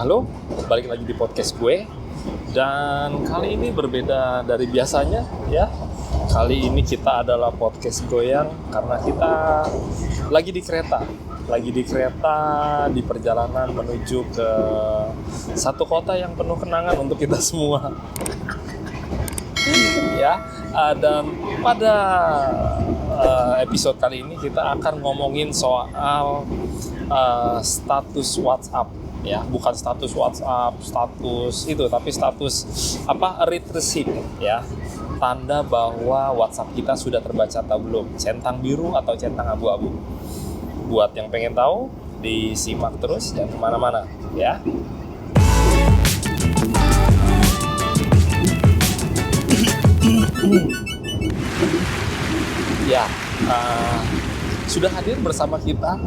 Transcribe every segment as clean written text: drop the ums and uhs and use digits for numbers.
Halo, balik lagi di podcast gue. Dan kali ini berbeda dari biasanya ya. Kali ini kita adalah podcast goyang karena kita lagi di kereta. Di perjalanan menuju ke satu kota yang penuh kenangan untuk kita semua. Ya, dan pada episode kali ini kita akan ngomongin soal status WhatsApp. Ya, bukan status WhatsApp, status itu, tapi status read receipt ya. Tanda bahwa WhatsApp kita sudah terbaca atau belum, centang biru atau centang abu-abu. Buat yang pengen tahu, disimak terus, jangan kemana-mana ya. Ya, sudah hadir bersama kita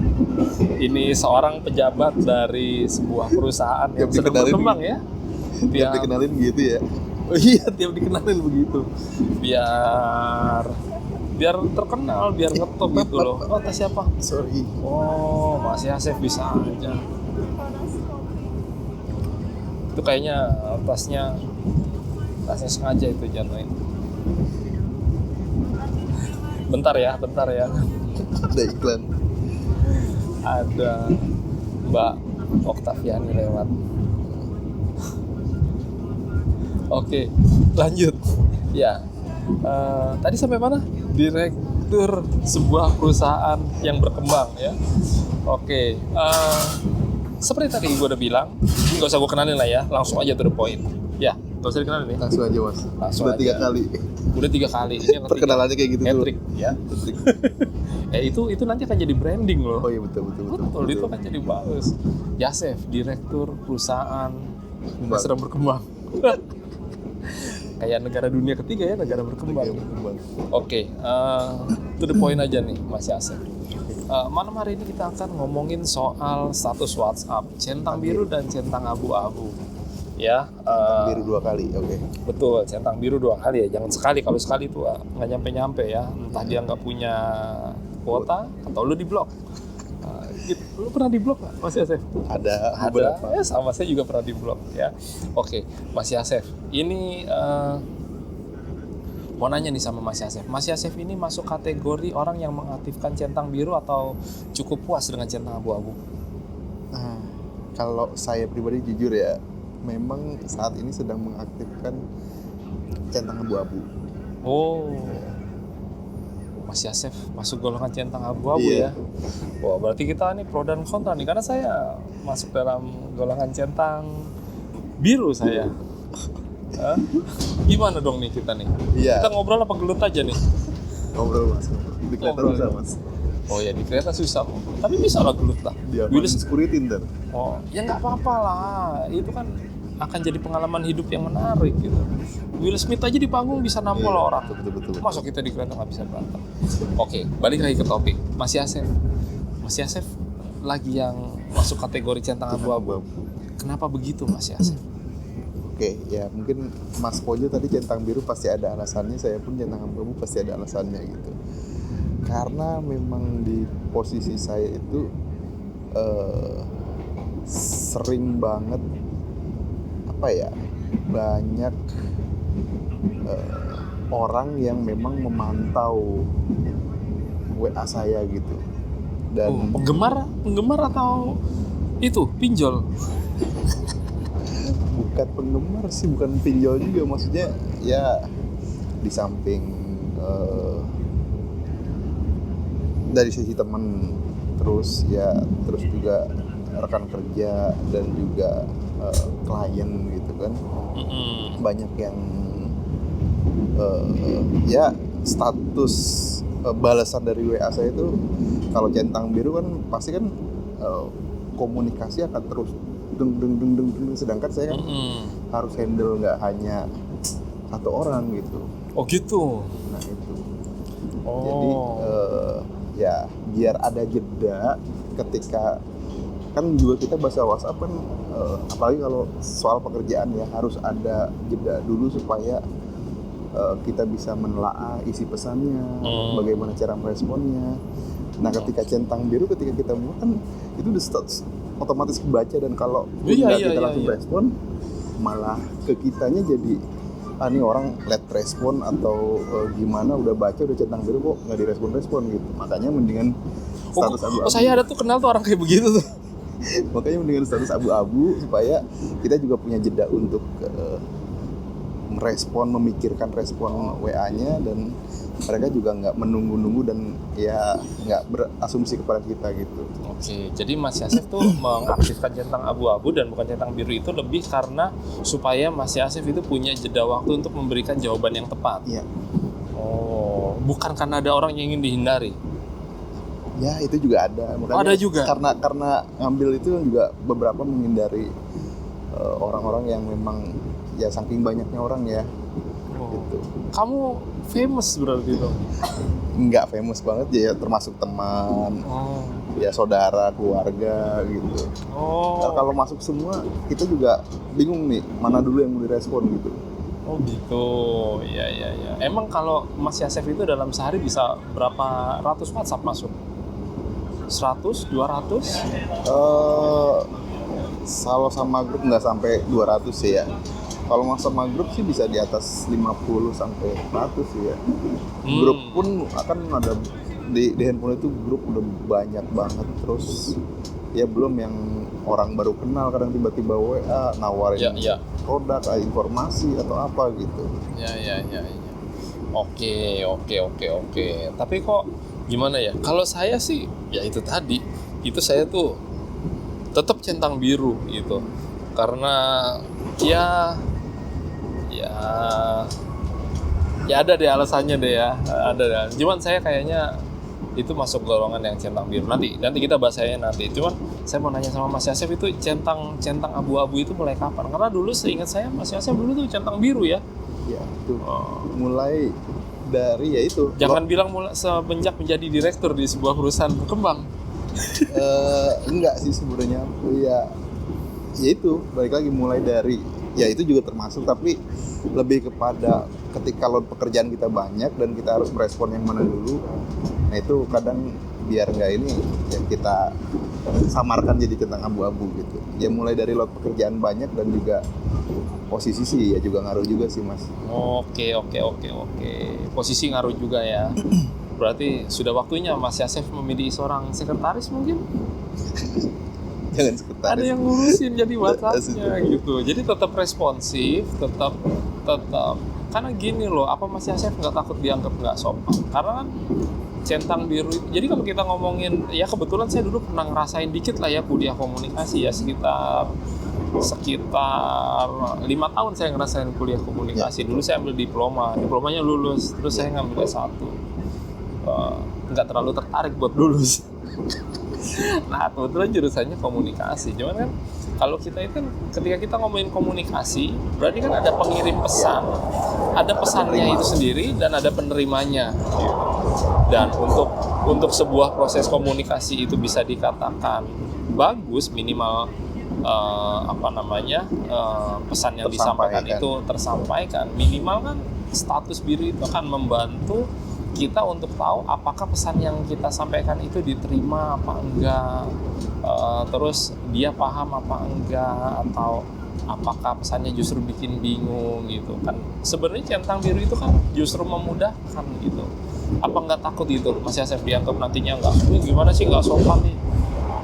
ini seorang pejabat dari sebuah perusahaan yang sedang berkembang ya. Tiap dikenalin gitu ya. Oh iya, tiap dikenalin begitu. Biar terkenal, biar ngetop gitu loh. Oh, tas siapa? Sorry. Oh, masih Asef bisa aja. Itu kayaknya tasnya sengaja itu jatuhin. Bentar ya. Ada iklan. Ada Mbak Oktaviani lewat. Oke, lanjut. Ya, tadi sampai mana? Direktur sebuah perusahaan yang berkembang ya. Oke, seperti tadi gue udah bilang, nggak usah gue kenalin lah ya, langsung aja to the point. Ya, nggak usah dikenalin nih. Langsung aja mas. Langsung Udah aja. 3 kali. Udah 3 kali. Ini yang ketiga. Perkenalannya kayak gitu dulu. Hat-trick ya. Itu nanti akan jadi branding loh. Oh iya betul. Itu akan jadi bagus. Yasef, direktur perusahaan yang sedang berkembang. Kayak negara dunia ketiga ya, negara berkembang. Oke, to the point aja nih Mas Yasef. Malam hari ini kita akan ngomongin soal status WhatsApp, centang biru dan centang abu-abu. Ya, biru 2 kali, oke. Betul, centang biru 2 kali ya. Jangan sekali, kalau sekali tuh nggak nyampe ya. Entah dia nggak punya kuota atau lu di blok. Gitu. Lu pernah di blok nggak, Mas Yasef? Ada. Ya, sama saya juga pernah di blok ya. Oke, Mas Yasef, ini mau nanya nih sama Mas Yasef. Mas Yasef ini masuk kategori orang yang mengaktifkan centang biru atau cukup puas dengan centang abu-abu? Kalau saya pribadi jujur ya, memang saat ini sedang mengaktifkan centang abu-abu. Oh, Mas Yasef masuk golongan centang abu-abu Iya. ya. Wah, berarti kita nih pro dan kontra nih, karena saya masuk dalam golongan centang biru saya. Hah? Gimana dong nih kita nih? Iya. Kita ngobrol apa gelut aja nih? Ngobrol mas. Di kereta Ngobrol. susah mas. Oh ya, di kereta susah. Tapi bisa lah gelut lah. Dia Will main security ntar. Oh, ya nggak apa-apa lah. Itu kan akan jadi pengalaman hidup yang menarik gitu. Will Smith aja di panggung bisa nampol orang. Betul. Masa kita di kereta nggak bisa berantem? Oke, balik lagi ke topik. Mas Yasef lagi yang masuk kategori centang abu-abu. Kenapa begitu Mas Yasef? Oke, ya mungkin Mas Pojo tadi centang biru pasti ada alasannya, saya pun centang abu-abu pasti ada alasannya gitu. Karena memang di posisi saya itu sering banget banyak orang yang memang memantau WA saya gitu. Dan Penggemar atau itu pinjol? bukan penggemar sih, bukan pinjol juga, maksudnya ya di samping dari sisi teman, terus juga rekan kerja dan juga klien gitu kan. Banyak yang ya status balasan dari WA saya itu kalau centang biru kan pasti kan komunikasi akan terus deng, sedangkan saya kan harus handle nggak hanya satu orang gitu. Oh gitu. Nah itu. Jadi ya biar ada jeda ketika kan juga kita bahasa WhatsApp kan apalagi kalau soal pekerjaan ya harus ada jeda dulu supaya kita bisa menelaah isi pesannya, bagaimana cara meresponnya. Nah ketika centang biru ketika kita mulai kan itu udah otomatis kebaca, dan kalau Iya, kita iya, langsung iya. respon, malah ke kitanya jadi ini orang late respon atau gimana, udah baca udah centang biru kok nggak direspon gitu. Makanya mendingan status abu-abu. Saya ada tuh kenal tuh orang kayak begitu tuh. Makanya mendingan status abu-abu supaya kita juga punya jeda untuk merespon, memikirkan respon WA-nya, dan mereka juga nggak menunggu-nunggu dan ya nggak berasumsi kepada kita gitu. Oke, jadi Mas Yasef tuh mengaktifkan centang abu-abu dan bukan centang biru itu lebih karena supaya Mas Yasef itu punya jeda waktu untuk memberikan jawaban yang tepat. Iya. Oh, bukan karena ada orang yang ingin dihindari. Ya itu juga ada. Makanya Ada juga? Karena ngambil itu juga beberapa menghindari orang-orang yang memang ya saking banyaknya orang ya. Gitu. Kamu famous berarti itu? Nggak famous banget ya, termasuk teman, ya saudara, keluarga gitu. Nah, kalau masuk semua kita juga bingung nih mana dulu yang mau direspon gitu. Oh gitu, ya. Emang kalau Mas Yasef itu dalam sehari bisa berapa ratus WhatsApp masuk? 100, 200? Kalau sama grup nggak sampai 200 sih ya. Kalau sama grup sih bisa di atas 50 sampai 100 sih ya. Grup pun akan ada di handphone itu, grup udah banyak banget. Terus ya belum yang orang baru kenal, kadang tiba-tiba WA nawarin produk, informasi atau apa gitu. Ya. Oke. Tapi kok gimana ya? Kalau saya sih ya itu tadi, itu saya tuh tetap centang biru gitu. Karena ya ada deh alasannya deh ya. Ada deh. Cuman saya kayaknya itu masuk golongan yang centang biru. Nanti kita bahas saya nanti. Cuman saya mau nanya sama Mas Yasef, itu centang abu-abu itu mulai kapan? Karena dulu seingat saya Mas Yasef dulu tuh centang biru ya. Ya itu mulai dari ya itu. Jangan bilang mulai semenjak menjadi direktur di sebuah perusahaan berkembang. Enggak sih sebenarnya. Ya itu balik lagi mulai dari ya itu juga termasuk, tapi lebih kepada ketika load pekerjaan kita banyak dan kita harus merespon yang mana dulu. Nah itu kadang biar nggak ini ya kita samarkan jadi centang abu-abu gitu. Ya mulai dari load pekerjaan banyak dan juga posisi sih ya juga ngaruh juga sih Mas. Oke. Posisi ngaruh juga ya. Berarti sudah waktunya Mas Yasef memilih seorang sekretaris mungkin? Jangan sekretaris. Ada yang ngurusin jadi WhatsApp-nya gitu. Jadi tetap responsif, tetap karena gini loh, apa Mas Yasef nggak takut dianggap nggak sopan? Karena kan centang biru itu. Jadi kalau kita ngomongin, ya kebetulan saya dulu pernah ngerasain dikit lah ya kuliah komunikasi ya, sekitar 5 tahun saya ngerasain kuliah komunikasi. Dulu saya ambil diplomanya lulus, terus saya ngambil S1. Nggak terlalu tertarik buat lulus. Nah kebetulan jurusannya komunikasi. Cuman kan kalau kita itu kan ketika kita ngomongin komunikasi, berarti kan ada pengirim pesan, ada pesannya itu sendiri dan ada penerimanya. Dan untuk sebuah proses komunikasi itu bisa dikatakan bagus, minimal pesan yang disampaikan itu tersampaikan. Minimal kan status biru itu akan membantu kita untuk tahu apakah pesan yang kita sampaikan itu diterima apa enggak, terus dia paham apa enggak, atau apakah pesannya justru bikin bingung gitu kan. Sebenarnya centang biru itu kan justru memudahkan gitu. Apa nggak takut gitu Mas Yasef dianggap nantinya gimana sih nggak sopan nih?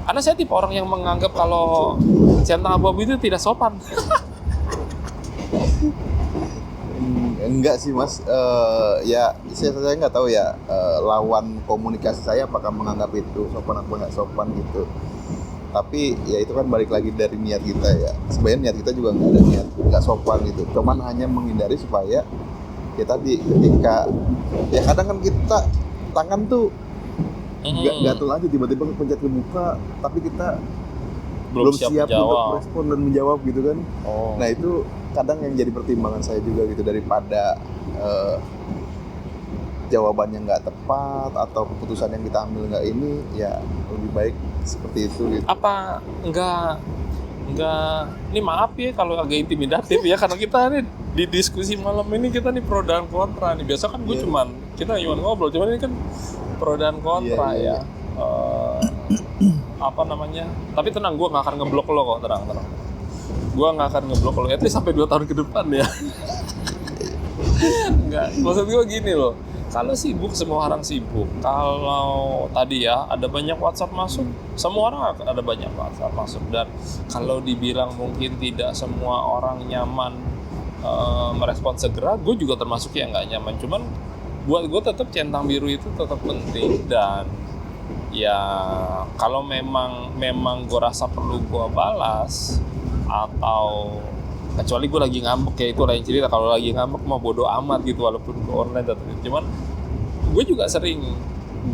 Karena saya tipe orang yang menganggap kalau centang abu-abu itu tidak sopan. Enggak sih Mas, ya saya nggak tahu ya lawan komunikasi saya apakah menganggap itu sopan atau nggak sopan gitu. Tapi ya itu kan balik lagi dari niat kita ya. Sebenarnya niat kita juga nggak ada niat nggak sopan gitu. Cuman hanya menghindari supaya ya tadi ketika ya kadang kan kita tangan tuh gatel aja tiba-tiba pencet ke muka, tapi kita belum siap untuk respon dan menjawab gitu kan. Nah itu kadang yang jadi pertimbangan saya juga gitu, daripada jawabannya nggak tepat atau keputusan yang kita ambil nggak ini, ya lebih baik seperti itu gitu. Apa enggak, ini maaf ya kalau agak intimidatif ya, karena kita nih di diskusi malam ini kita nih pro dan kontra nih. Biasa kan kita cuma ngobrol, cuman ini kan pro dan kontra ya. apa namanya, tapi tenang, gue nggak akan ngeblok lo kok, tenang. Gue nggak akan ngeblok lo, at least sampai 2 tahun ke depan ya. Enggak, maksud gue gini loh, kalau sibuk semua orang sibuk. Kalau tadi ya ada banyak WhatsApp masuk, semua orang ada banyak WhatsApp masuk. Dan kalau dibilang mungkin tidak semua orang nyaman merespon segera, gue juga termasuk yang nggak nyaman. Cuman buat gue tetap centang biru itu tetap penting. Dan ya kalau memang gue rasa perlu gue balas, atau kecuali gue lagi ngambek, ya itu lain cerita. Kalau lagi ngambek mah bodo amat gitu, walaupun gue online tetap. Cuman gue juga sering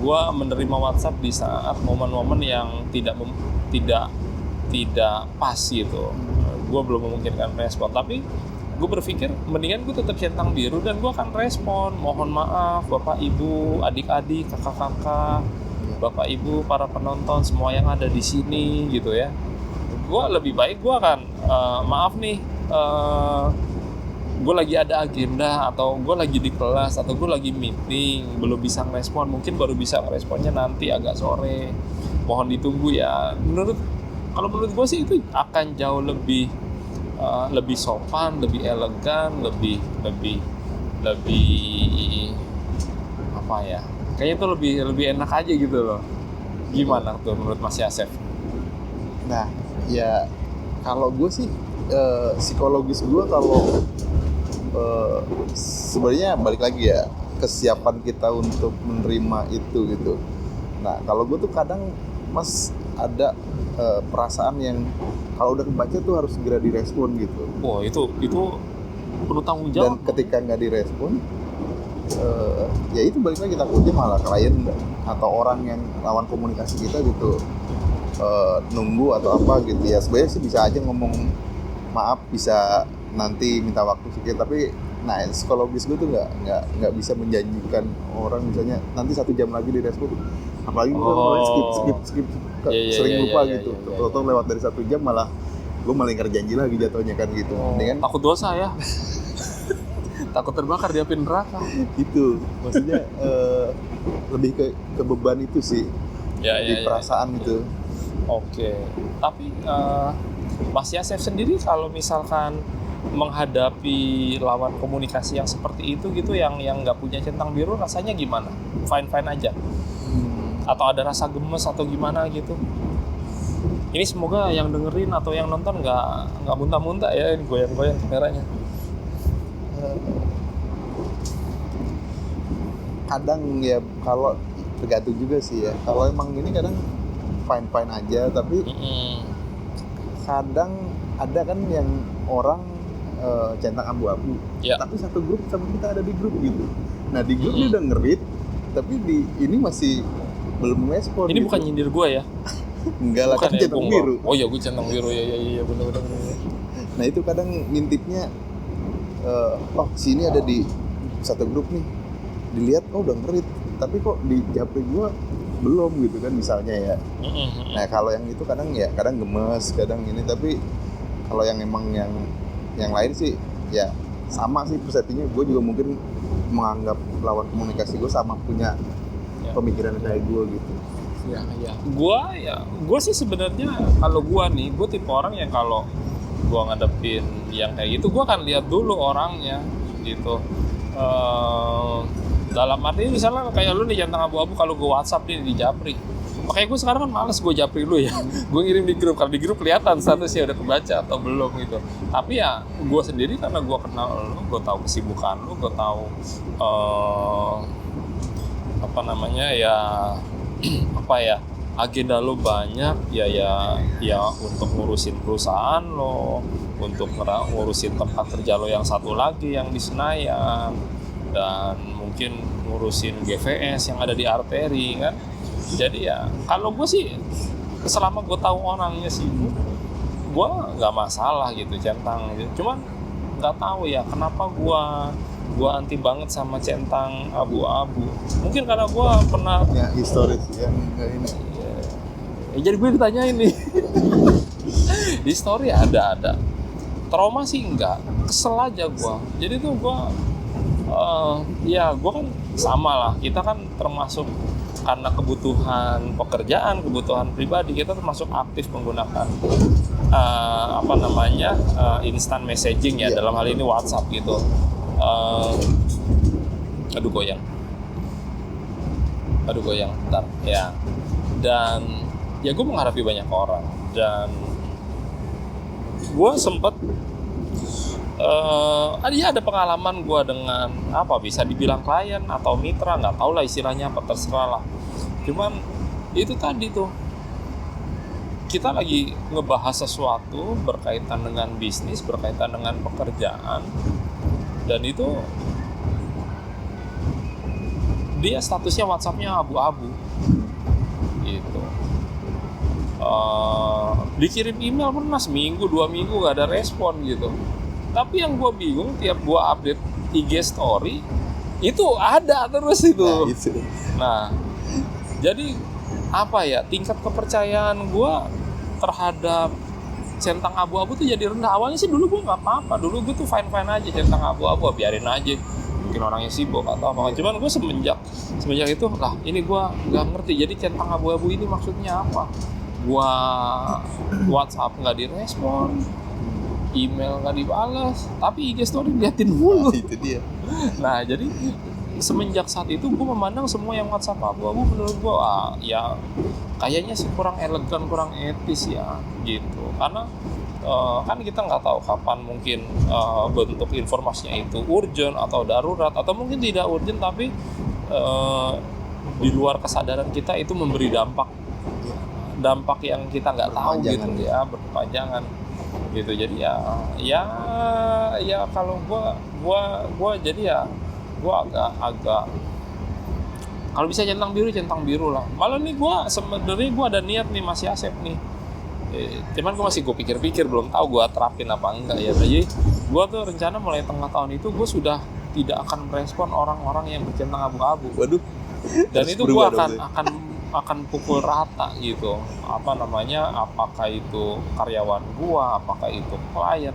gue menerima WhatsApp di saat momen-momen yang tidak pas gitu. Gue belum memungkinkan respon, tapi gue berpikir mendingan gue tetap centang biru dan gue akan respon. Mohon maaf Bapak Ibu, adik-adik, kakak-kakak, Bapak Ibu, para penonton semua yang ada di sini gitu ya. Gue lebih baik gue akan maaf nih, gue lagi ada agenda, atau gue lagi di kelas, atau gue lagi meeting, belum bisa ngerespon, mungkin baru bisa ngeresponnya nanti agak sore, mohon ditunggu ya. Kalau menurut gue sih itu akan jauh lebih sopan, lebih elegan, lebih apa ya, kayaknya itu lebih enak aja gitu loh. Gimana tuh menurut Mas Yasef? Nah ya kalau gue sih psikologis gue kalau sebenarnya balik lagi ya, kesiapan kita untuk menerima itu gitu. Nah kalau gue tuh kadang Mas ada perasaan yang kalau udah kebaca tuh harus segera direspon gitu. Wah itu perlu tanggung jawab. Dan ketika nggak direspon, ya itu balik lagi, takutnya malah klien atau orang yang lawan komunikasi kita gitu nunggu atau apa gitu ya. Sebenarnya sih bisa aja ngomong maaf, bisa nanti minta waktu sedikit, tapi nah psikologis gue tuh nggak bisa menjanjikan orang misalnya nanti 1 jam lagi direspon, apalagi gue mulai skip sering lupa gitu. Tau lewat dari 1 jam malah gue malah ingkar janji lagi jatuhnya kan gitu. Dengan takut dosa ya. Takut terbakar di api neraka. Itu maksudnya lebih ke beban itu sih, di perasaan gitu. Oke. Tapi Mas Yasef sendiri kalau misalkan menghadapi lawan komunikasi yang seperti itu gitu, yang nggak punya centang biru, rasanya gimana? Fine aja? Atau ada rasa gemes atau gimana gitu? Ini semoga yang dengerin atau yang nonton nggak muntah-muntah ya, ini goyang-goyang kameranya. Kadang ya kalau tergantung juga sih ya. Kalau emang ini kadang fine aja, tapi kadang ada kan yang orang centang abu-abu, tapi satu grup sama kita ada di grup gitu. Nah di grup dia udah ngerit, tapi di ini masih belum respon. Ini gitu. bukan nyindir gue ya? Enggak lah, kan centang biru. Oh iya, gue centang biru ya benar. Nah itu kadang ngintipnya, oh sini ada di satu grup nih, dilihat oh udah ngerit, tapi kok di japri gue belum gitu kan misalnya ya. Nah kalau yang itu kadang gemes, kadang ini, tapi kalau yang emang yang lain sih ya sama sih persepsinya. Gue juga mungkin menganggap lawan komunikasi gue sama punya pemikiran kayak gue gitu. Ya. Gue sih sebenarnya kalau gue tipe orang yang kalau gue ngadepin yang kayak gitu, gue akan lihat dulu orangnya gitu. Dalam arti misalnya kayak lu nih centang abu-abu, kalau gue WhatsApp nih di japri, makanya gue sekarang kan males gue japri lu ya. Gue ngirim di grup, kalau di grup kelihatan statusnya udah kebaca atau belum gitu. Tapi ya gue sendiri karena gue kenal lu, gue tahu kesibukan lu, gue tahu agenda lo banyak ya untuk ngurusin perusahaan lo, untuk ngurusin tempat kerja lo yang satu lagi yang di Senayan, dan mungkin ngurusin GVS yang ada di arteri kan. Jadi ya kalau gue sih selama gue tahu orangnya sibuk, gue nggak masalah gitu centang gitu. Cuman nggak tahu ya kenapa gue anti banget sama centang abu-abu. Mungkin karena gue pernah ya historis yang ini. Ya, jadi gue ditanyain nih. Histori ada. Trauma sih enggak. Kesel aja gue. Jadi tuh gue gue kan sama lah. Kita kan termasuk karena kebutuhan pekerjaan, kebutuhan pribadi, kita termasuk aktif menggunakan instant messaging ya, dalam hal ini WhatsApp gitu. Aduh goyang, bentar ya. Dan ya gue menghadapi banyak orang, dan gue sempet ada pengalaman gue dengan bisa dibilang klien atau mitra, nggak tahu lah istilahnya apa, terserah lah. Cuman itu tadi tuh, kita lagi ngebahas sesuatu berkaitan dengan bisnis, berkaitan dengan pekerjaan, dan itu dia statusnya WhatsApp-nya abu-abu gitu. Dikirim email pernah seminggu 2 minggu gak ada respon gitu. Tapi yang gue bingung, tiap gue update IG story itu ada terus itu. Nah, jadi tingkat kepercayaan gue terhadap centang abu-abu tuh jadi rendah. Awalnya sih dulu gue nggak apa-apa, dulu gue tuh fine-fine aja centang abu-abu, biarin aja, mungkin orangnya sibuk atau apa. Cuman gue semenjak itu lah, ini gue nggak ngerti. Jadi centang abu-abu ini maksudnya apa? Gue WhatsApp nggak direspon, email nggak dibalas, tapi IG story liatin mulu. Itu dia. Nah, jadi semenjak saat itu gue memandang semua yang WhatsApp abu-abu menurut gue ya kayaknya sih kurang elegan, kurang etis ya gitu. Karena kan kita nggak tahu kapan mungkin bentuk informasinya itu urgent atau darurat, atau mungkin tidak urgent tapi di luar kesadaran kita itu memberi dampak yang kita nggak tahu gitu ya, berkepanjangan gitu. Jadi ya kalau gue jadi ya gue agak kalau bisa centang biru lah. Malah nih sebenarnya gue ada niat nih, masih Asep nih, cuman gue pikir-pikir, belum tahu gue terapin apa enggak ya. Jadi gue tuh rencana mulai tengah tahun itu gue sudah tidak akan merespon orang-orang yang bercentang abu-abu. Waduh. Dan itu gue akan pukul rata gitu. Apakah itu karyawan gue, apakah itu klien,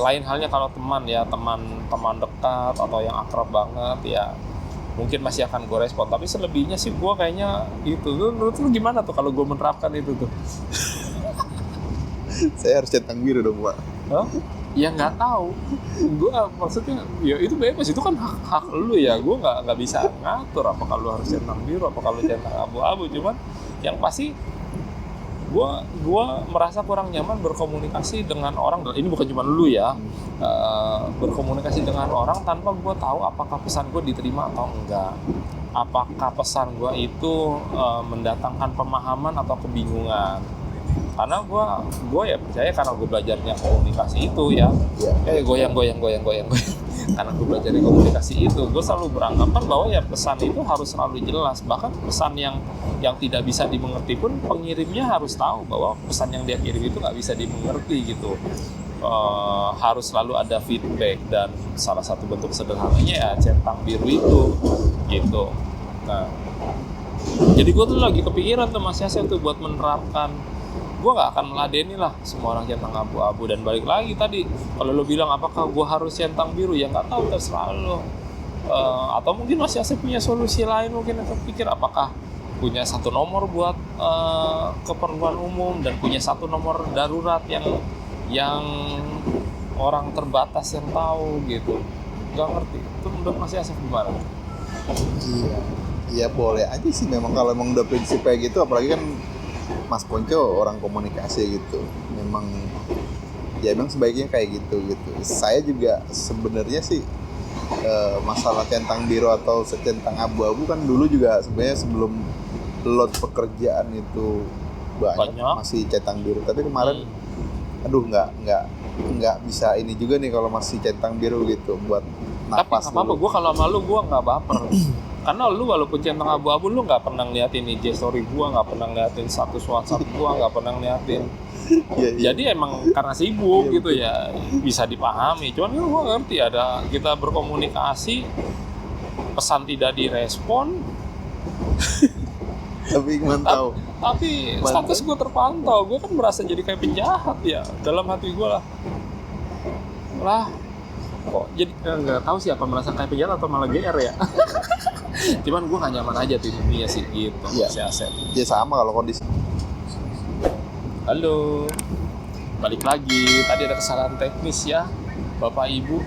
lain halnya kalau teman dekat atau yang akrab banget ya, mungkin masih akan gue respon. Tapi selebihnya sih gue kayaknya itu. Menurut lu gimana tuh kalau gue menerapkan itu tuh? Saya harus centang biru dong, Pak. Ya nggak tahu. Gue maksudnya ya itu bebas, itu kan hak lu ya. Gue nggak bisa ngatur apakah lu harus centang biru, apakah lu centang abu-abu. Cuman yang pasti gue merasa kurang nyaman berkomunikasi dengan orang. Ini bukan cuma lu ya, berkomunikasi dengan orang tanpa gue tahu apakah pesan gue diterima atau enggak, apakah pesan gue itu mendatangkan pemahaman atau kebingungan. Karena gue ya percaya, karena gue belajarnya komunikasi itu ya, goyang. Karena gue belajar komunikasi itu, gue selalu beranggapan bahwa ya pesan itu harus selalu jelas. Bahkan pesan yang tidak bisa dimengerti pun pengirimnya harus tahu bahwa pesan yang dia kirim itu nggak bisa dimengerti gitu. Harus selalu ada feedback, dan salah satu bentuk sederhananya ya centang biru itu gitu. Nah, jadi gue tuh lagi kepikiran tuh Mas Yasir tuh buat menerapkan. Gue gak akan meladeni lah semua orang centang abu-abu. Dan balik lagi tadi, kalau lo bilang apakah gue harus centang biru, ya gak tahu, terserah lo. Atau mungkin masih punya solusi lain, mungkin atau pikir apakah punya satu nomor buat keperluan umum dan punya satu nomor darurat yang orang terbatas yang tahu gitu. Gak ngerti, itu menurut Mas Yasef gimana? Iya boleh aja sih memang, kalau emang udah prinsip kayak gitu. Apalagi kan Mas Ponco orang komunikasi gitu, memang sebaiknya kayak gitu. Saya juga sebenarnya sih masalah centang biru atau centang abu-abu kan dulu juga sebenarnya sebelum load pekerjaan itu banyak. Masih centang biru. Tapi kemarin nggak bisa ini juga nih kalau masih centang biru gitu buat napas. Tapi apa-apa, gue kalau sama lu gue nggak baper. Karena lu walaupun centang abu-abu, lu nggak pernah ngeliatin IG story gua, nggak pernah ngeliatin status WhatsApp gua, nggak pernah ngeliatin. Jadi emang karena sibuk gitu ya, bisa dipahami. Cuman gua ngerti ada kita berkomunikasi, pesan tidak direspon. Tapi mantau. Tapi status gua terpantau, gua kan merasa jadi kayak penjahat ya dalam hati gua lah. Kok jadi nggak tahu siapa merasa kayak penjahat atau malah GR ya. Cuman gue nggak nyaman aja tuh dunia sih gitu. Iya. Si Asep. Ya sama kalau kondisi. Halo, balik lagi. Tadi ada kesalahan teknis ya, Bapak Ibu.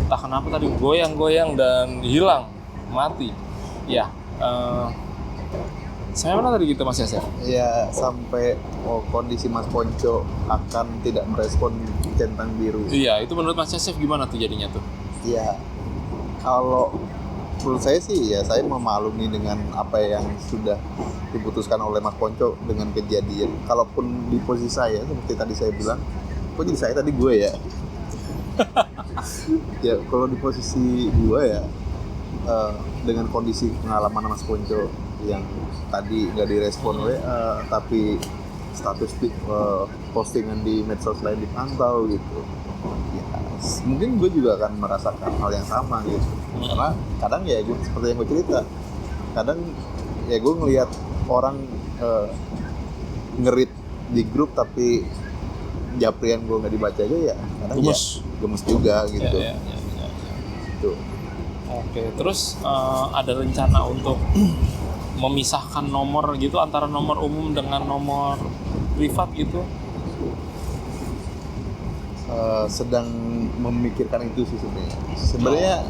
Entah kenapa tadi goyang-goyang dan hilang, mati. Ya, saya mana tadi gitu Mas Yasir? Ya sampai kondisi Mas Ponco akan tidak merespon centang biru. Iya, itu menurut Mas Yasir gimana tuh jadinya tuh? Ya kalau menurut saya sih ya saya memaklumi dengan apa yang sudah diputuskan oleh Mas Ponco dengan kejadian. Kalaupun di posisi saya seperti tadi saya bilang, kok jadi saya tadi gue ya? Ya kalau di posisi gue ya dengan kondisi pengalaman Mas Ponco yang tadi nggak direspon tapi status postingan di medsos lain dipantau gitu. Ya, mungkin gue juga akan merasakan hal yang sama gitu. Karena kadang ya gue seperti yang gue cerita, kadang ya gue ngelihat orang ngerit di grup tapi japrian gue nggak dibaca aja ya kadang gemes juga gitu. Ya. Gitu. Oke, terus ada rencana untuk memisahkan nomor gitu antara nomor umum dengan nomor privat gitu? Sedang memikirkan itu sih sebenarnya.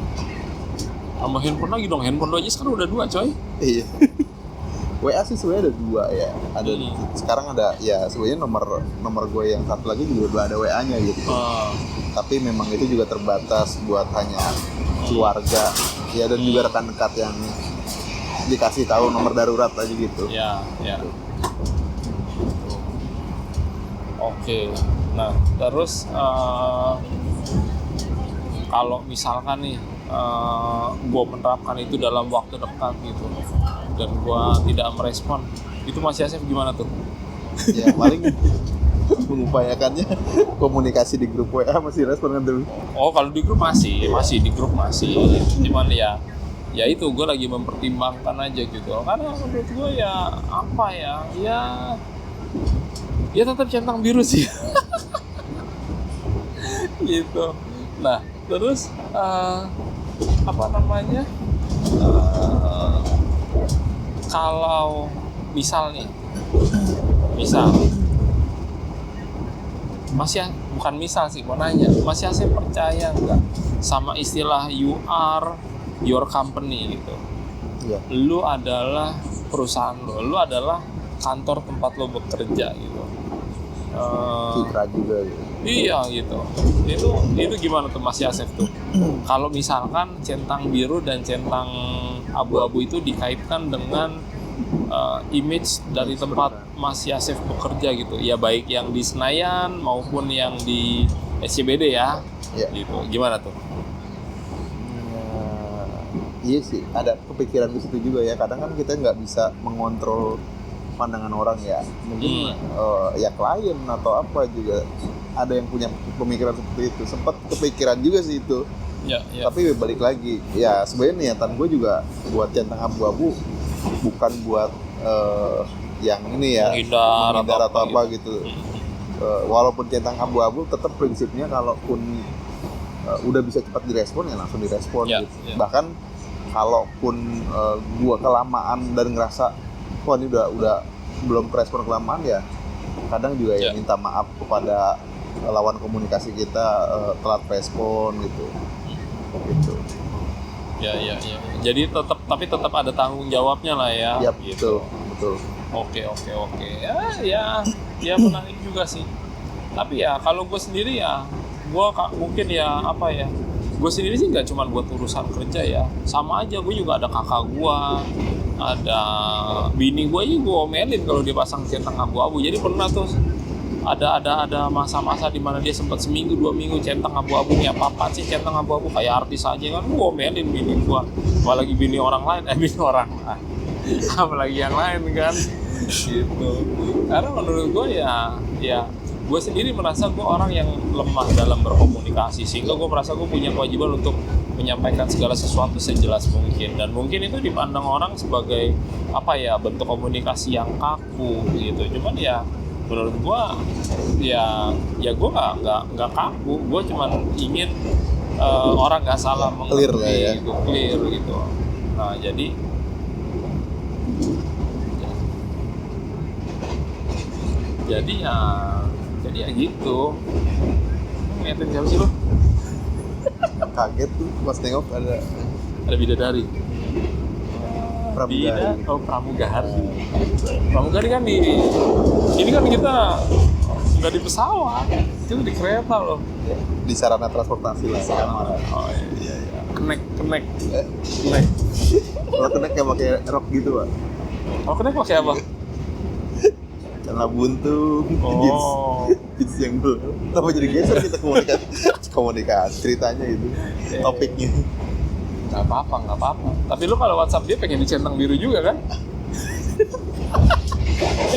Tambah handphone lagi dong, handphone lo aja sekarang udah 2 coy. Iya. WA sih sebenarnya ada 2 ya. Ada sekarang ada ya sebenarnya nomor gue yang satu lagi juga ada WA-nya gitu. Tapi memang itu juga terbatas buat hanya keluarga ya dan juga rekan dekat yang dikasih tahu nomor darurat aja gitu. Ya. Oke. Nah, terus kalau misalkan nih gue menerapkan itu dalam waktu dekat gitu dan gue tidak merespon, itu Mas Yasef gimana tuh? Ya paling mengupayakannya komunikasi di grup WA masih respon kan dulu. Oh kalau di grup masih di grup masih, cuman ya itu gue lagi mempertimbangkan aja gitu karena menurut gue ya apa ya tetap centang biru sih. Gitu. Nah terus apa namanya kalau misal Mas ya bukan misal sih mau nanya Mas Yasef percaya nggak sama istilah you are your company gitu? Iya. Lu adalah perusahaan lu adalah kantor tempat lu bekerja gitu. Citra juga gitu. Iya gitu. Itu gimana tuh Mas Yasef tuh? Kalau misalkan centang biru dan centang abu-abu itu dikaitkan dengan image dari tempat Mas Yasef bekerja gitu. Ya baik yang di Senayan maupun yang di SCBD ya. Gitu. Gimana tuh? Iya sih, ada kepikiran di situ juga ya. Kadang kan kita nggak bisa mengontrol pandangan orang ya. Mungkin ya klien atau apa juga ada yang punya pemikiran seperti itu. Sempat kepikiran juga sih itu. Ya. Tapi balik lagi, ya sebenarnya niatan gue juga buat centang abu-abu bukan buat yang ini ya menghindar atau apa gitu. Walaupun centang abu-abu tetap prinsipnya kalaupun udah bisa cepat direspon ya langsung direspon gitu. Bahkan kalaupun gua kelamaan dan ngerasa wah ini udah belum kerespon kelamaan ya kadang juga ya minta maaf kepada lawan komunikasi kita telat respon gitu. Ya. Jadi tetap ada tanggung jawabnya lah ya. Ya gitu. Betul. Oke. Ya menarik juga sih. Tapi ya kalau gue sendiri ya, gue mungkin ya apa ya, gue sendiri sih nggak cuma buat urusan kerja ya, sama aja gue juga ada kakak gue, ada bini gue aja gue omelin kalau dia pasang centang abu-abu. Jadi pernah tuh ada masa-masa di mana dia sempat seminggu 2 minggu centang abu-abu nih apa sih centang abu-abu kayak artis aja kan, gue omelin bini gue, apalagi bini orang lain, apalagi yang lain kan, gitu. Karena menurut gue ya gue sendiri merasa gue orang yang lemah dalam berkomunikasi sehingga gue merasa gue punya kewajiban untuk menyampaikan segala sesuatu sejelas mungkin dan mungkin itu dipandang orang sebagai apa ya bentuk komunikasi yang kaku gitu. Cuman ya menurut gue ya gue nggak kaku, gue cuman ingin orang nggak salah mengerti, clear gitu. Nah, jadi ya gitu. Ngeliatin siapa sih lo? Kaget tuh pas nengok ada Ada bidadari. pramugari. Pramugari. Pramugari kan ini kan kita nggak di pesawat, itu di kereta loh. Di sarana transportasi lah. Oh iya. Kenek. Kalau kena kayak pakai rok gitu, Pak. Kalau kenek pakai apa? Celana buntung, Oh. jeans yang belum. Kenapa jadi geser kita komunikasi ceritanya itu, topiknya. Nggak apa-apa. Tapi lu kalau WhatsApp dia pengen dicentang biru juga kan?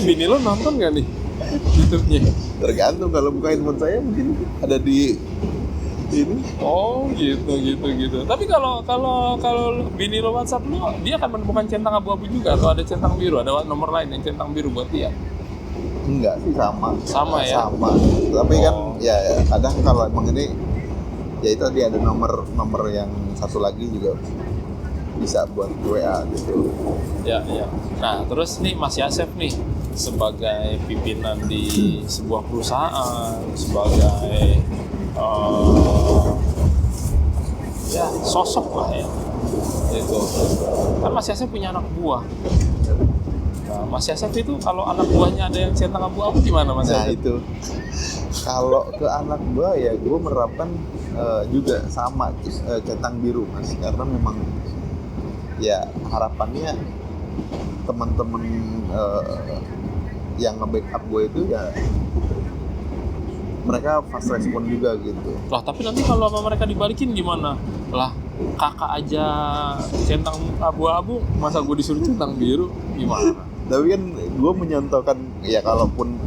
Bini lu nonton nggak nih YouTube-nya? Tergantung, kalau buka handphone saya mungkin ada di ini. Oh gitu. Tapi kalau bini lo WhatsApp lu, dia akan menemukan centang abu-abu juga atau ada centang biru, ada nomor lain yang centang biru buat dia? Enggak sih, sama Ya? sama. Tapi kan ya kadang kalau emang ini ya itu tadi ada nomor yang satu lagi juga bisa buat WA gitu. Ya. Nah, terus nih Mas Yasef nih sebagai pimpinan di sebuah perusahaan, sebagai ya sosok lah ya. Itu. Kan Mas Yasef punya anak buah. Nah, Mas Yasef itu kalau anak buahnya ada yang centang abu-abu gimana Mas Nah Yasef? itu kalau ke anak gua ya gua menerapkan juga sama centang biru, Mas, karena memang ya harapannya teman-teman yang nge-backup gue itu ya mereka fast respon juga gitu. Lah, tapi nanti kalau sama mereka dibalikin gimana? Lah, kakak aja centang abu-abu, masa gue disuruh centang biru? Gimana? Tapi kan gue menyontohkan ya kalaupun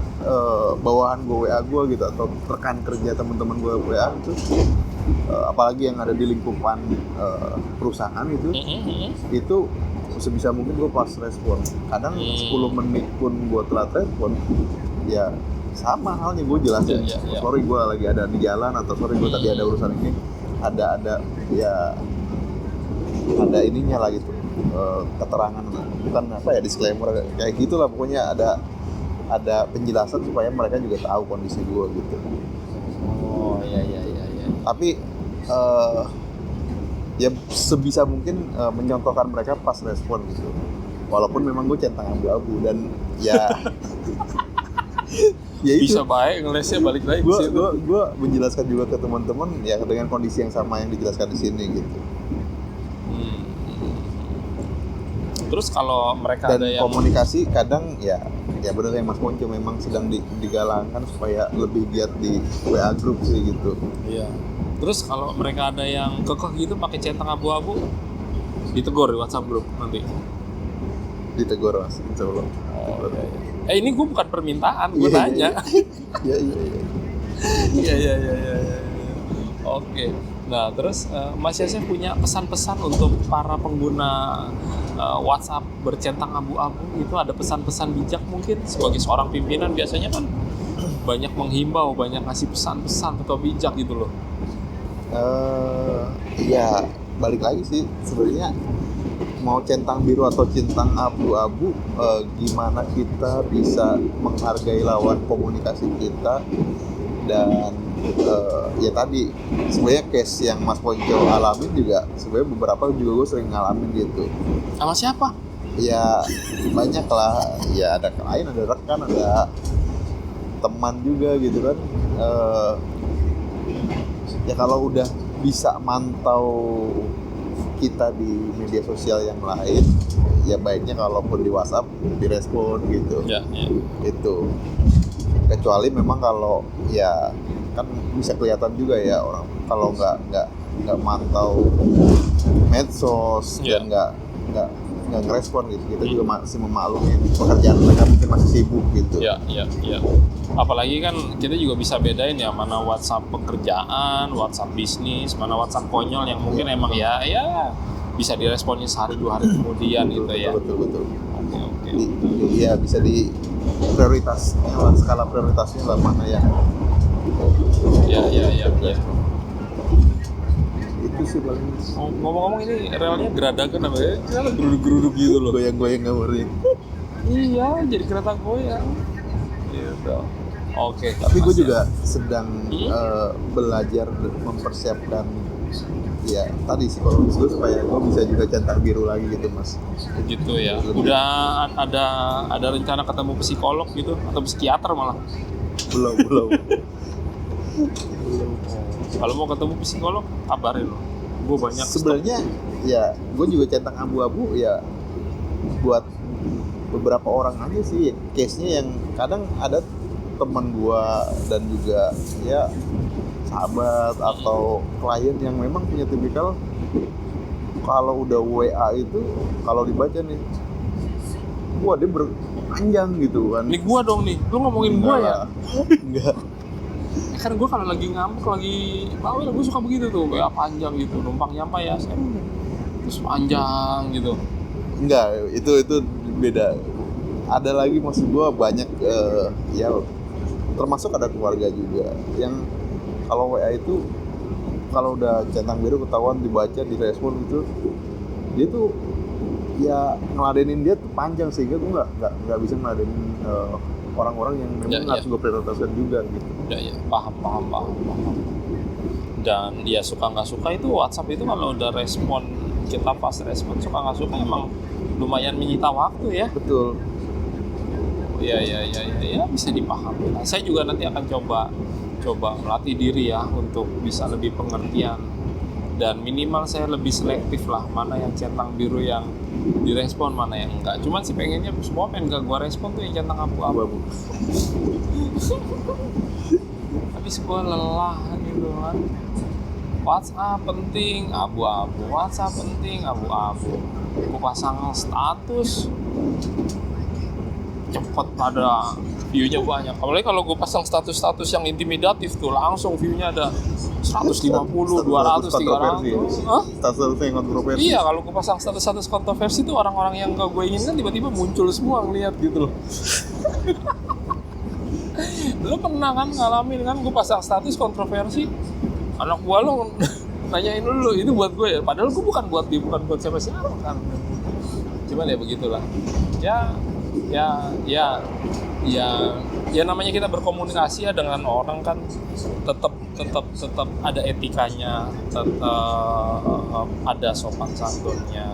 bawahan gue WA gue gitu atau rekan kerja teman-teman gue WA itu apalagi yang ada di lingkupan perusahaan itu sebisa mungkin gue pas respon. Kadang 10 menit pun gue telat respon ya sama halnya gue jelasin. Sorry gue lagi ada di jalan, atau sorry gue tadi ada urusan ini, ada ya ada ininya lah gitu, keterangan, bukan apa ya, disclaimer kayak gitulah, pokoknya ada penjelasan supaya mereka juga tahu kondisi gue gitu. Oh iya. Tapi ya sebisa mungkin menyontohkan mereka pas respon gitu, walaupun memang gue centang abu-abu dan ya ya itu. Bisa baik ngelesnya balik lagi ke situ. Gue menjelaskan juga ke teman-teman ya dengan kondisi yang sama yang dijelaskan di sini gitu. Terus kalau mereka Dan ada yang komunikasi kadang ya benar yang Mas Ponco memang sedang digalangkan supaya lebih giat di WA group sih gitu. Iya. Terus kalau mereka ada yang kekeh gitu pakai centang abu-abu, ditegur di WhatsApp grup nanti. Ditegur, Mas, insyaallah. Iya. Ini gue bukan permintaan, gue tanya. Iya. Iya. Oke. Nah, terus Mas Yasef punya pesan-pesan untuk para pengguna WhatsApp bercentang abu-abu, itu ada pesan-pesan bijak mungkin sebagai seorang pimpinan biasanya kan banyak menghimbau, banyak ngasih pesan-pesan atau bijak gitu loh. Ya balik lagi sih sebenarnya, mau centang biru atau centang abu-abu, gimana kita bisa menghargai lawan komunikasi kita. Dan ya tadi sebenarnya case yang Mas Ponco alamin juga sebenarnya beberapa juga gue sering ngalamin gitu. Sama siapa? Ya banyak lah, ya ada klien, ada rekan, ada teman juga gitu kan. Ya kalau udah bisa mantau kita di media sosial yang lain, ya baiknya kalaupun di WhatsApp direspon gitu. Ya. Itu kecuali memang kalau ya kan bisa kelihatan juga ya orang kalau nggak mantau medsos dan nggak ngerespon gitu, kita juga masih memaklumi pekerjaan mereka mungkin masih sibuk gitu. Ya. Apalagi kan kita juga bisa bedain ya, mana WhatsApp pekerjaan, WhatsApp bisnis, mana WhatsApp konyol yang mungkin emang ya bisa diresponnya sehari 2 hari kemudian gitu ya. Betul. Oke. Iya, bisa di prioritasnya lah, skala prioritasnya lah mana yang Ya. itu itu sih paling. Ngomong-ngomong ini relnya geradagan apa ya? Geruduk-geruduk gitu loh. Goyang-goyang gambarnya. Iya, jadi kereta goyang. Gitu. Oke. Tapi gue Mas, juga sedang belajar mempersiapkan ya tadi psikologis gue supaya gue bisa juga centang biru lagi gitu mas. Gitu ya. Udah ada rencana ketemu psikolog gitu atau psikiater malah? Belum. Kalau mau ketemu psikolog, kabarin lo. Gue banyak. Sebenarnya ya gue juga centang abu-abu ya buat beberapa orang aja sih case-nya yang kadang ada teman gue dan juga ya sahabat atau klien yang memang punya tipikal kalau udah WA itu kalau dibaca nih wah dia berpanjang gitu kan. Ini gue dong nih, lu ngomongin gue ya? Enggak. Kan gue kalau lagi ngambek, lagi bawel, gue suka begitu tuh, WA panjang gitu, numpang nyampe ya, terus panjang gitu. Enggak, itu beda. Ada lagi maksud gue banyak ya termasuk ada keluarga juga yang kalau WA itu kalau udah centang biru ketahuan dibaca direspon gitu dia tuh ya ngeladenin dia tuh panjang sehingga gue nggak bisa ngeladenin orang-orang yang memang harus gue prioritaskan juga gitu. Ya, paham. Dan dia suka nggak suka itu WhatsApp itu kalau udah respon kita pas respon suka nggak suka emang lumayan menyita waktu ya. Betul. Ya bisa dipahami. Nah, saya juga nanti akan coba melatih diri ya untuk bisa lebih pengertian dan minimal saya lebih selektif lah mana yang centang biru yang direspon mana yang enggak. Cuman sih pengennya semua pengen gak gua respon tuh yang centang abu-abu. Habis gua lelah gitu kan. WhatsApp penting abu-abu, WhatsApp penting abu-abu. Gua pasang status cepet pada view-nya banyak. Apalagi kalau gue pasang status-status yang intimidatif tuh langsung view-nya ada 150, 200, 300. Hah? Status yang kontroversi. Iya, kalau gue pasang status-status kontroversi tuh orang-orang yang gak gue inginkan tiba-tiba muncul semua ngeliat gitu loh. Lo pernah kan ngalamin kan gue pasang status kontroversi, anak gue lo nanyain dulu itu buat gue ya, padahal gue bukan buat dia, bukan buat siapa-siapa kan. Cuman ya begitulah. Ya namanya kita berkomunikasi ya dengan orang kan tetap ada etikanya, tetap ada sopan santunnya,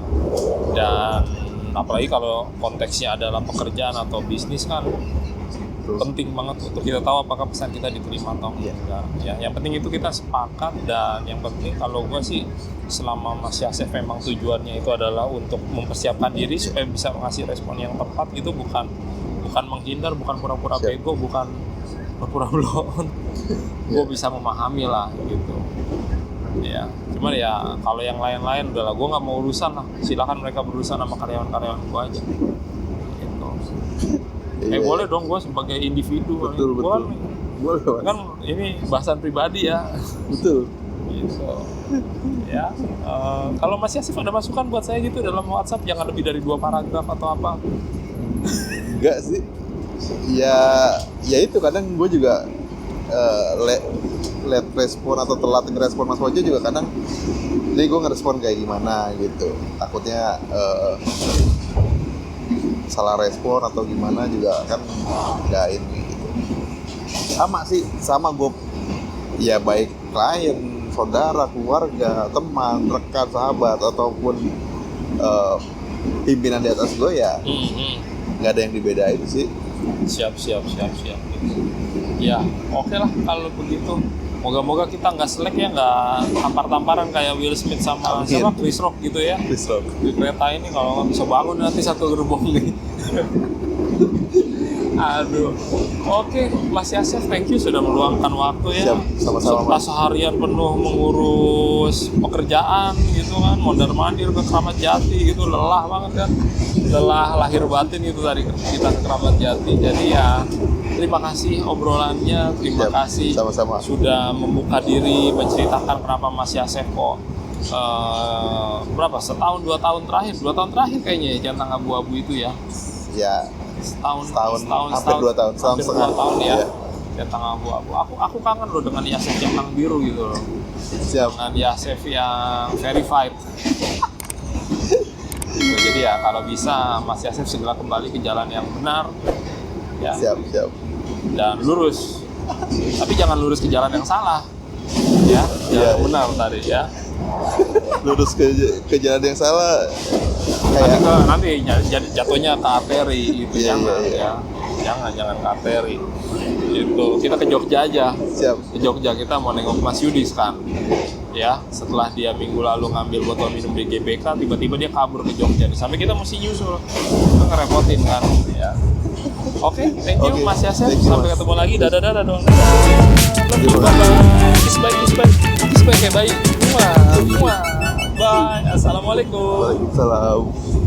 dan apalagi kalau konteksnya adalah pekerjaan atau bisnis kan penting banget untuk kita tahu apakah pesan kita diterima atau enggak. Ya, yang penting itu kita sepakat, dan yang penting kalau gue sih selama Mas Yasef memang tujuannya itu adalah untuk mempersiapkan diri supaya bisa mengasih respon yang tepat, itu bukan menghindar, bukan pura-pura bego, bukan pura-pura blon. Gue bisa memahami lah gitu. Ya, cuman ya kalau yang lain-lain udahlah, gue nggak mau urusan lah. Silakan mereka berurusan sama karyawan-karyawan gue aja. Gitu. Boleh dong gue sebagai individu. Betul. Boleh kan ini bahasan pribadi ya. Betul. Gitu. Ya. Kalau Mas Yasif ada masukan buat saya gitu dalam WhatsApp, jangan lebih dari 2 paragraf atau apa? Enggak sih. Ya itu kadang gue juga late respon atau telat ngerespon Mas Wojo juga kadang. Jadi gue ngerespon kayak gimana gitu. Takutnya salah respon atau gimana juga kan nggak ini gitu. Sama gue ya baik klien, saudara, keluarga, teman, rekan, sahabat ataupun pimpinan di atas gue ya nggak ada yang dibedain sih. Siap ya, oke lah kalau begitu. Moga-moga kita nggak selek ya, nggak tampar-tamparan kayak Will Smith sama siapa Chris Rock gitu ya. Chris Rock di kereta ini kalau nggak bisa bangun nanti satu gerbong nih. Aduh. Oke, Mas Yasef, thank you sudah meluangkan waktu ya. Siap, sama-sama. Setelah seharian penuh mengurus pekerjaan gitu kan, mondar-mandir ke Kramat Jati gitu, lelah banget kan. Lelah lahir batin itu tadi kita ke Kramat Jati. Jadi ya terima kasih obrolannya, terima kasih sama-sama. Sudah membuka diri, menceritakan kenapa Mas Yasef kok berapa, setahun 2 tahun terakhir kayaknya ya centang abu-abu itu ya. Ya, setahun hampir 2 tahun, hampir 2 tahun ya. Centang abu-abu. Aku kangen loh dengan Yasef centang biru gitu loh. Siap. dengan Yasef yang verified. Jadi ya kalau bisa Mas Yasef segera kembali ke jalan yang benar, ya, Siap. dan lurus. Tapi jangan lurus ke jalan yang salah, ya, jalan Iya, yang benar tadi ya. Lurus ke jalan yang salah Nanti kayak nanti jatuhnya ke arteri itu, Iya, jangan iya. ya, jangan ke arteri. Itu kita ke Jogja aja. siap. Ke Jogja kita mau nengok Mas Yudis kan, ya, setelah dia minggu lalu ngambil botol minum di GBK, tiba-tiba dia kabur ke Jogja, sampai kita mesti nyusul, itu ngerepotin kan, ya. Oke, thank you Oke, Mas Yasef, thank you, sampai Mas. ketemu lagi, dadah dong. Terima Bye kasih. bye, kiss bye kayak bayi. Bye, assalamualaikum. Waalaikumsalam.